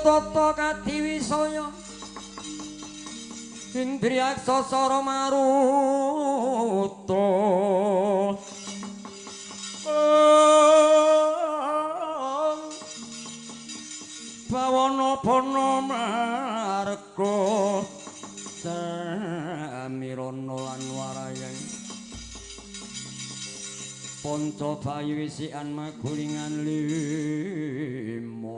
tata kadiwisaya Indriyaksa sara maruta bawana bana marga samirana lan warayang panca bayu wisikan magulingan limo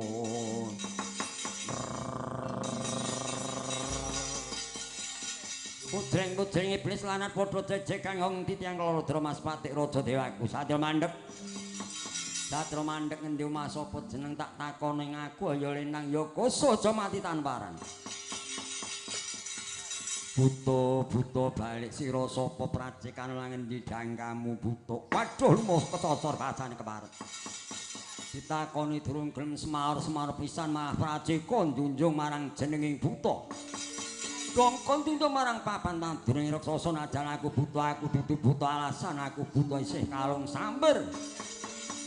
Pudreng-pudreng iblis lanat padha jejeg kang ngong titiang Kalawadra Mas Patik Raja Dewaku Satya mandheg Satya mandheg ngendi omah sapa jeneng tak takone ngaku ya lenang ya koso aja mati tanparan Buta balik sira sapa pracikan lan ngendi dangkamu buta waduh lumoh kecocor bacane kepareng ditakoni durung gelem semar pisan malah pracika njunjung marang jenenging buta Kongkon tuntuk marang papan tanduring raksasa najan aku dudu buta alasan aku buta isih kalung samber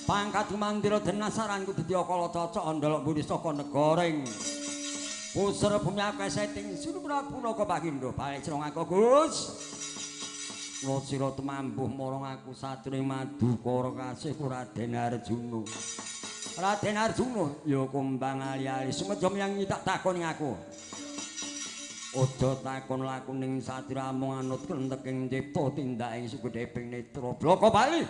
pangkat mandira denasaranku dadi kala cocok ndolok budi saka negoring pusara bumi akeh setting sunu Prabu Naka Bagindo balik sira ngaku Gus lo sira tumambuh marang aku satri madu karo kasih Raden Arjuna ya kumbang ali-ali sumedya yang tak takoni aku Ojo takon laku ning satira mung anut kenteking cipta tindake sugedheping netra bloko bali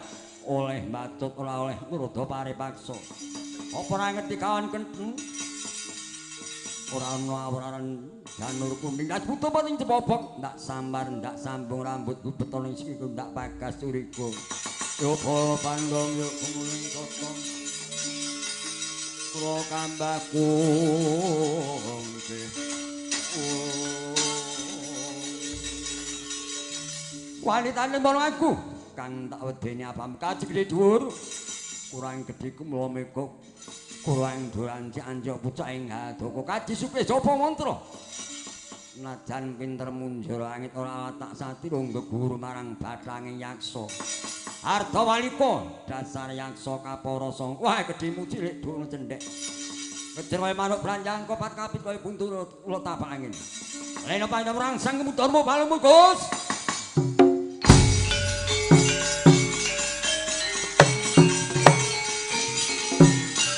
oleh batut ora oleh nuruda paripaksa apa ora ngerti kawan kenten ora ana awaran janur kuning ndak butuh pating cepobok ndak sambar ndak sambung rambut beton iki ndak bagas curiga yo bala pandong yo kumuling kotong kula kambaku wanitane mono aku kang tak wedeni apa kaji gede dhuwur kurang gedhe kula mekok kurang dolan cianjok pucak ing hadoko kaji supe japa mantra najan pinter munjul langit ora tak sati ronggo guru marang bathange yaksa arta walika dasar yaksa kaparasa wah gedhemu cilik dono cendhek kejer wae manuk branjang kopat kapit kaya buntu kula tapak angin lena pandang rangsang kemudharma balemu Gus